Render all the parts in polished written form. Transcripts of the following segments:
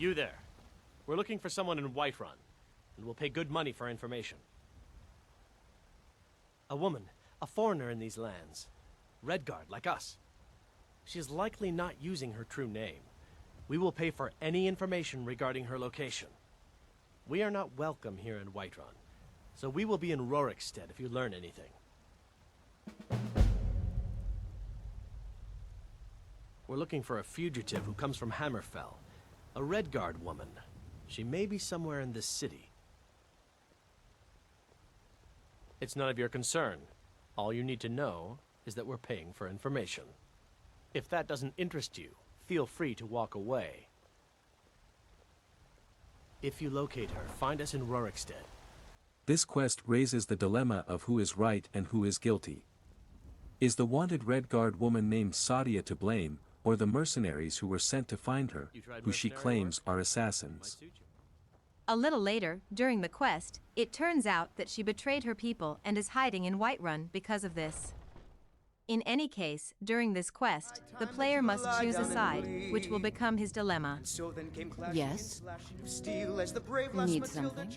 You there. We're looking for someone in Whiterun, and we'll pay good money for information. A woman, a foreigner in these lands. Redguard, like us. She is likely not using her true name. We will pay for any information regarding her location. We are not welcome here in Whiterun, so we will be in Rorikstead if you learn anything. We're looking for a fugitive who comes from Hammerfell. A Redguard woman. She may be somewhere in this city. It's none of your concern. All you need to know is that we're paying for information. If that doesn't interest you, feel free to walk away. If you locate her, find us in Rorikstead. This quest raises the dilemma of who is right and who is guilty. Is the wanted Redguard woman named Saadia to blame, or the mercenaries who were sent to find her, who she claims are assassins? A little later, during the quest, it turns out that she betrayed her people and is hiding in Whiterun because of this. In any case, during this quest, the player must choose a side, which will become his dilemma. Yes? Need something?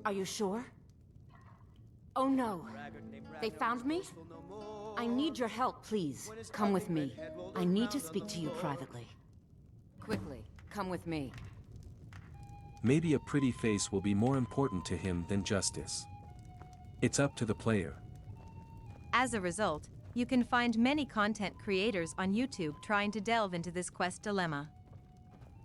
Are you sure? Oh no! They found me? I need your help, please. Come with me. I need to speak to you privately. Quickly, come with me. Maybe a pretty face will be more important to him than justice. It's up to the player. As a result, you can find many content creators on YouTube trying to delve into this quest dilemma.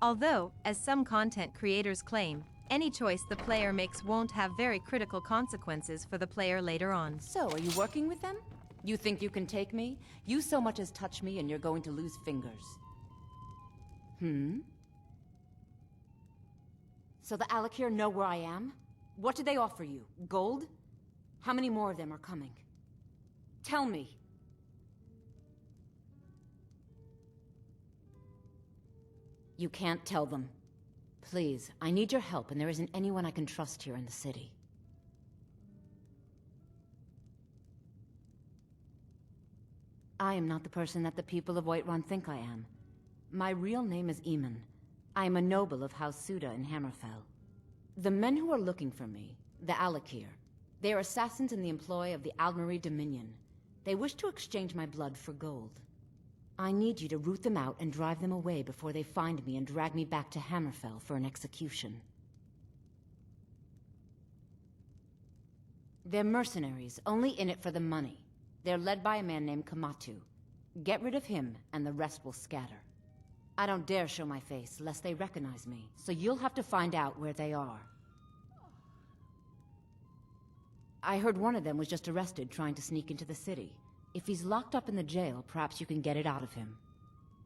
Although, as some content creators claim, any choice the player makes won't have very critical consequences for the player later on. So, are you working with them? You think you can take me? You so much as touch me and you're going to lose fingers. So the Alik'r know where I am? What do they offer you? Gold? How many more of them are coming? Tell me. You can't tell them. Please, I need your help and there isn't anyone I can trust here in the city. I am not the person that the people of Whiterun think I am. My real name is Eamon. I am a noble of House Saadia in Hammerfell. The men who are looking for me, the Alik'r, they are assassins in the employ of the Aldmeri Dominion. They wish to exchange my blood for gold. I need you to root them out and drive them away before they find me and drag me back to Hammerfell for an execution. They're mercenaries, only in it for the money. They're led by a man named Kematu. Get rid of him, and the rest will scatter. I don't dare show my face, lest they recognize me, so you'll have to find out where they are. I heard one of them was just arrested trying to sneak into the city. If he's locked up in the jail, perhaps you can get it out of him.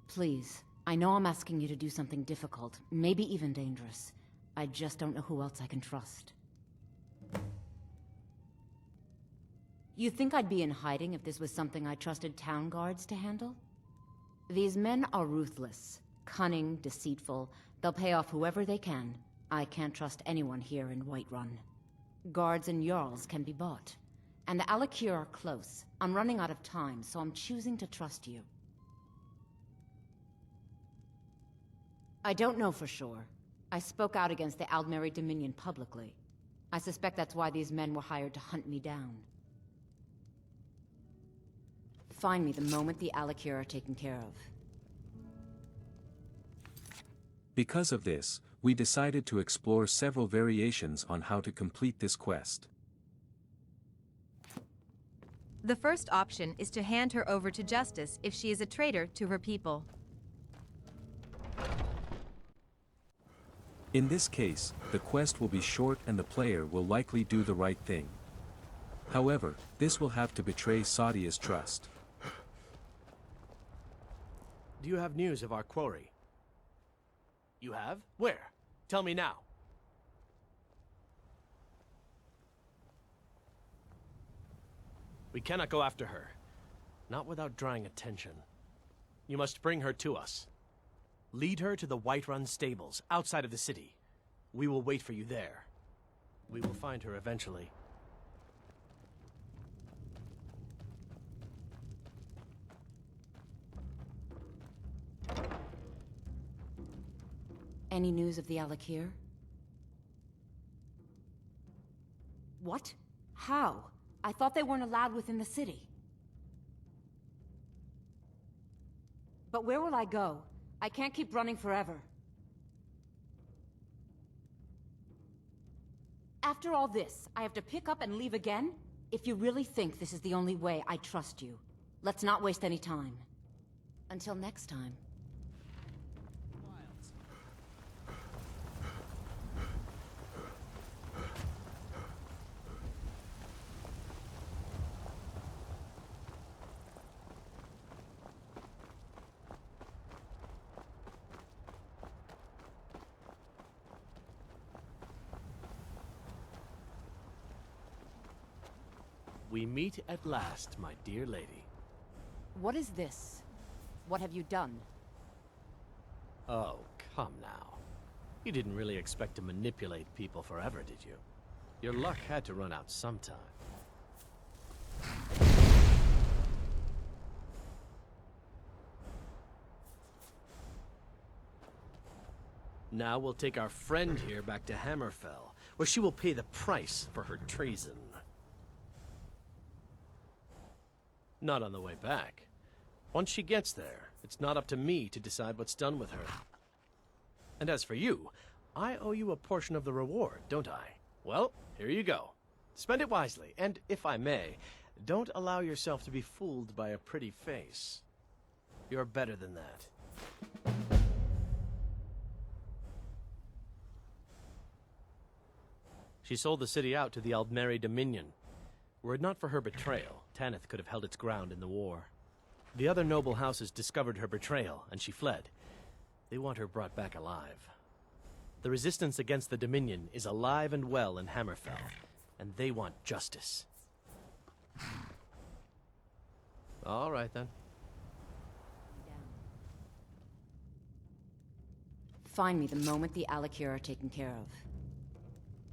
Please, I know I'm asking you to do something difficult, maybe even dangerous. I just don't know who else I can trust. You think I'd be in hiding if this was something I trusted town guards to handle? These men are ruthless, cunning, deceitful. They'll pay off whoever they can. I can't trust anyone here in Whiterun. Guards and Jarls can be bought. And the Alik'r are close. I'm running out of time, so I'm choosing to trust you. I don't know for sure. I spoke out against the Aldmeri Dominion publicly. I suspect that's why these men were hired to hunt me down. Find me the moment the Alik'r are taken care of. Because of this, we decided to explore several variations on how to complete this quest. The first option is to hand her over to justice if she is a traitor to her people. In this case, the quest will be short and the player will likely do the right thing. However, this will have to betray Saadia's trust. Do you have news of our quarry? You have? Where? Tell me now. We cannot go after her. Not without drawing attention. You must bring her to us. Lead her to the Whiterun stables, outside of the city. We will wait for you there. We will find her eventually. Any news of the Alik'r? What? How? I thought they weren't allowed within the city. But where will I go? I can't keep running forever. After all this, I have to pick up and leave again? If you really think this is the only way, I trust you. Let's not waste any time. Until next time. We meet at last, my dear lady. What is this? What have you done? Oh, come now. You didn't really expect to manipulate people forever, did you? Your luck had to run out sometime. Now we'll take our friend here back to Hammerfell, where she will pay the price for her treason. Not on the way back. Once she gets there, it's not up to me to decide what's done with her. And as for you, I owe you a portion of the reward, don't I? Well, here you go. Spend it wisely, and if I may, don't allow yourself to be fooled by a pretty face. You're better than that. She sold the city out to the Aldmeri Dominion. Were it not for her betrayal, Tanith could have held its ground in the war. The other noble houses discovered her betrayal, and she fled. They want her brought back alive. The resistance against the Dominion is alive and well in Hammerfell, and they want justice. All right, then. Find me the moment the Alik'r are taken care of.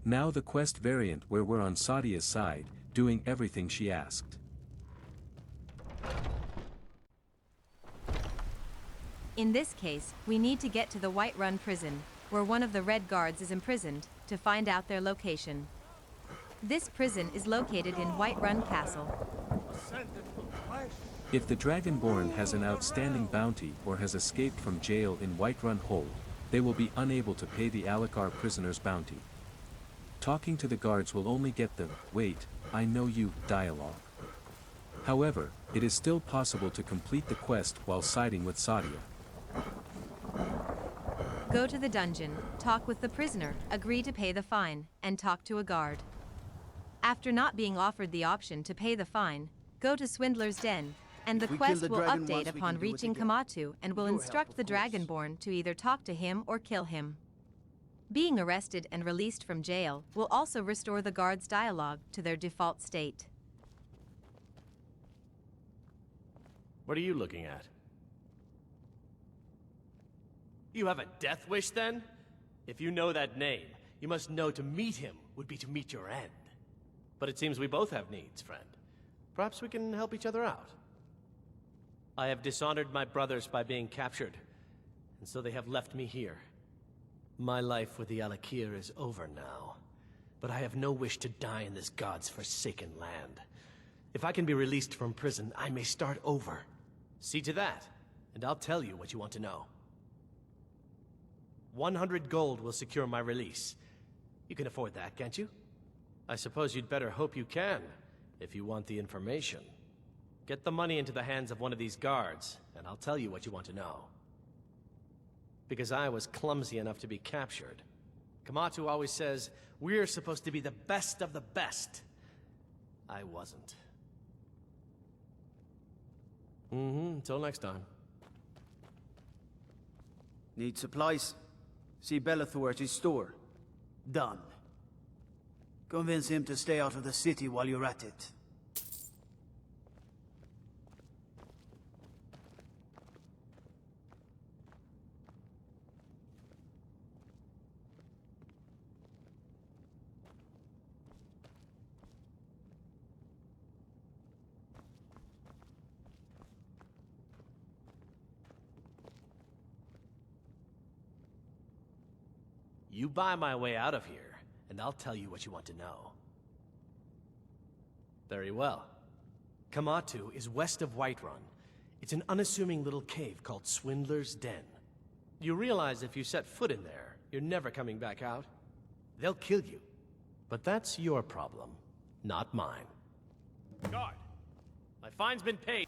Now the quest variant where we're on Saadia's side, doing everything she asked. In this case, we need to get to the Whiterun prison, where one of the Redguards is imprisoned, to find out their location. This prison is located in Whiterun Castle. If the Dragonborn has an outstanding bounty or has escaped from jail in Whiterun Hold, they will be unable to pay the Alik'r prisoner's bounty. Talking to the guards will only get the "wait, I know you" dialogue. However, it is still possible to complete the quest while siding with Saadia. Go to the dungeon, talk with the prisoner, agree to pay the fine, and talk to a guard. After not being offered the option to pay the fine, go to Swindler's Den, and the quest will update upon reaching Kematu and will instruct the Dragonborn to either talk to him or kill him. Being arrested and released from jail will also restore the guards' dialogue to their default state. What are you looking at? You have a death wish, then? If you know that name, you must know to meet him would be to meet your end. But it seems we both have needs, friend. Perhaps we can help each other out. I have dishonored my brothers by being captured, and so they have left me here. My life with the Alik'r is over now, but I have no wish to die in this god's forsaken land. If I can be released from prison, I may start over. See to that, and I'll tell you what you want to know. 100 gold will secure my release. You can afford that, can't you? I suppose you'd better hope you can, if you want the information. Get the money into the hands of one of these guards, and I'll tell you what you want to know. Because I was clumsy enough to be captured. Kematu always says, we're supposed to be the best of the best. I wasn't. Until next time. Need supplies? See Bellathor at his store. Done. Convince him to stay out of the city while you're at it. You buy my way out of here, and I'll tell you what you want to know. Very well. Kematu is west of Whiterun. It's an unassuming little cave called Swindler's Den. You realize if you set foot in there, you're never coming back out? They'll kill you. But that's your problem, not mine. Guard! My fine's been paid.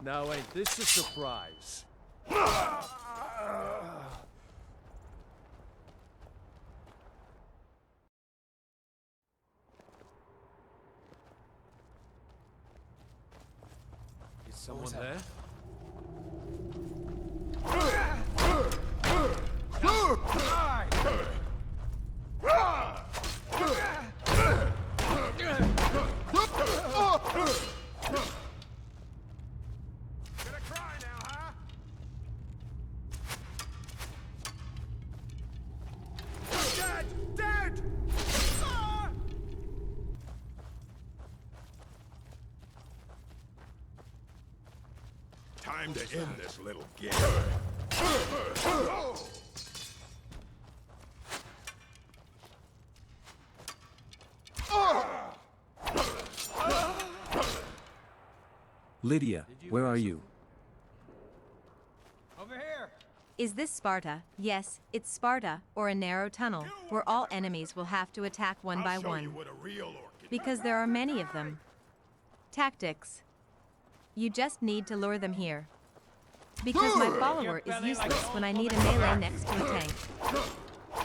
Now ain't this a surprise? Is someone there? Time to end this little game. Lydia, where are you? Over here! Is this Sparta? Yes, it's Sparta, or a narrow tunnel, where all enemies will have to attack one by I'll show one. you what a real orchid. Because there are many of them. Tactics. You just need to lure them here. Because my follower is useless when I need a melee next to a tank.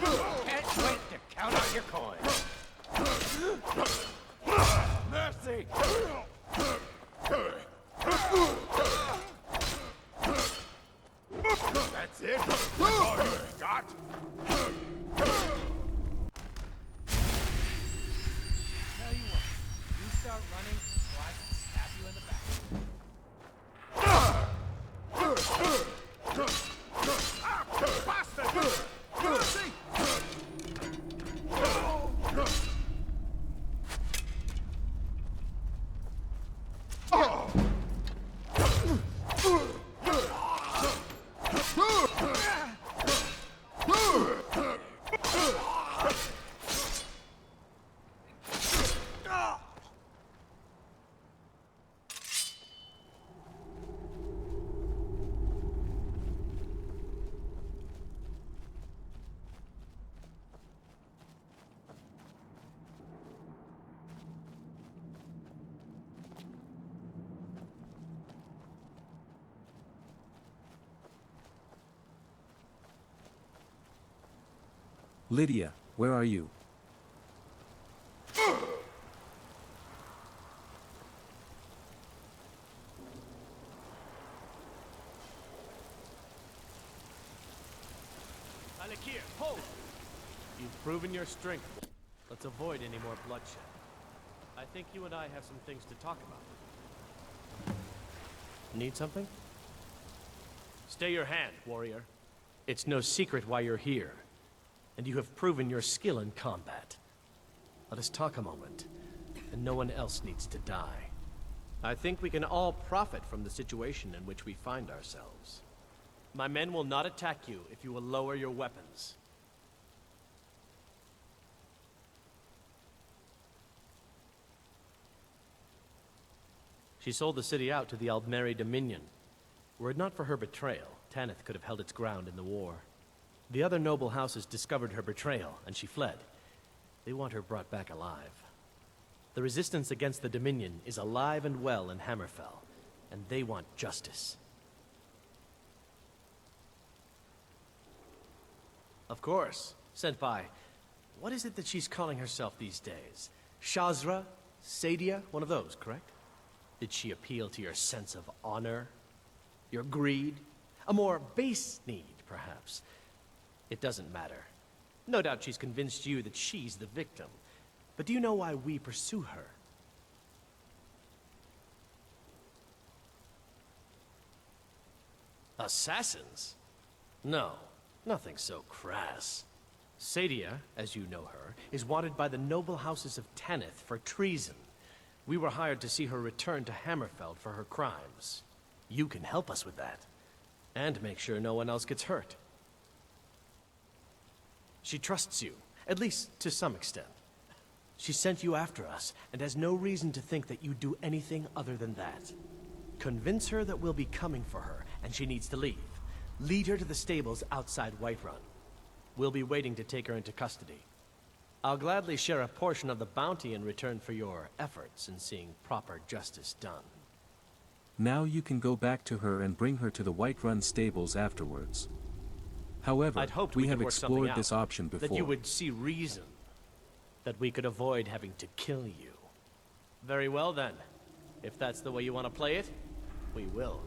Can't wait to count out your coins. Mercy! That's it? That's all you got? Tell you what, you start running, or I can stab you in the back. Lydia, where are you? Alik'r, hold! You've proven your strength. Let's avoid any more bloodshed. I think you and I have some things to talk about. Need something? Stay your hand, warrior. It's no secret why you're here, and you have proven your skill in combat. Let us talk a moment, and no one else needs to die. I think we can all profit from the situation in which we find ourselves. My men will not attack you if you will lower your weapons. She sold the city out to the Aldmeri Dominion. Were it not for her betrayal, Tanith could have held its ground in the war. The other noble houses discovered her betrayal, and she fled. They want her brought back alive. The resistance against the Dominion is alive and well in Hammerfell, and they want justice. Of course, sent by... What is it that she's calling herself these days? Shazra? Saadia? One of those, correct? Did she appeal to your sense of honor? Your greed? A more base need, perhaps? It doesn't matter. No doubt she's convinced you that she's the victim. But do you know why we pursue her? Assassins? No, nothing so crass. Saadia, as you know her, is wanted by the noble houses of Tanith for treason. We were hired to see her return to Hammerfell for her crimes. You can help us with that. And make sure no one else gets hurt. She trusts you, at least to some extent. She sent you after us, and has no reason to think that you'd do anything other than that. Convince her that we'll be coming for her, and she needs to leave. Lead her to the stables outside Whiterun. We'll be waiting to take her into custody. I'll gladly share a portion of the bounty in return for your efforts in seeing proper justice done. Now you can go back to her and bring her to the Whiterun stables afterwards. However, I'd hoped we could have work something explored out, this option before. that you would see reason. That we could avoid having to kill you. Very well then. If that's the way you want to play it, we will.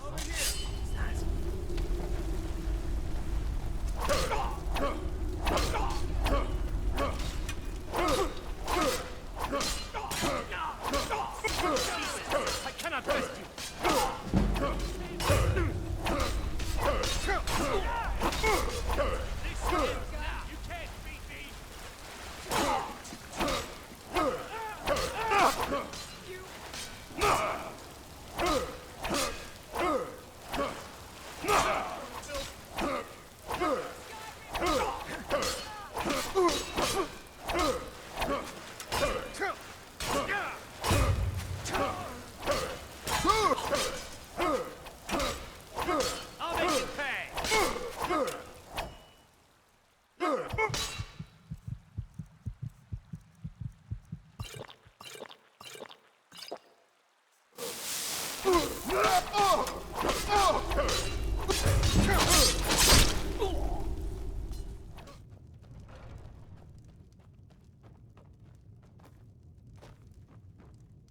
Over here! I cannot rest you! You can't beat me! I'll make you pay!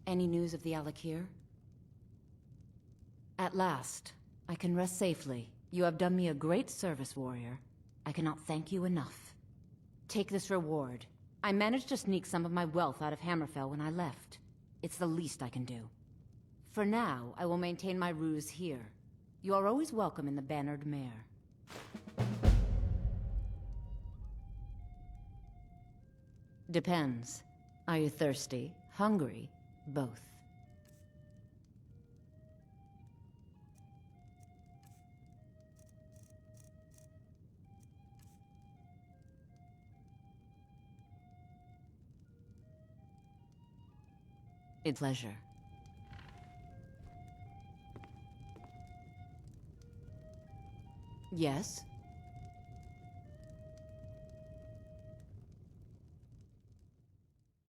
Any news of the Alik'r? At last, I can rest safely. You have done me a great service, warrior. I cannot thank you enough. Take this reward. I managed to sneak some of my wealth out of Hammerfell when I left. It's the least I can do. For now, I will maintain my ruse here. You are always welcome in the Bannered Mare. Depends. Are you thirsty? Hungry? Both. It's pleasure. Yes?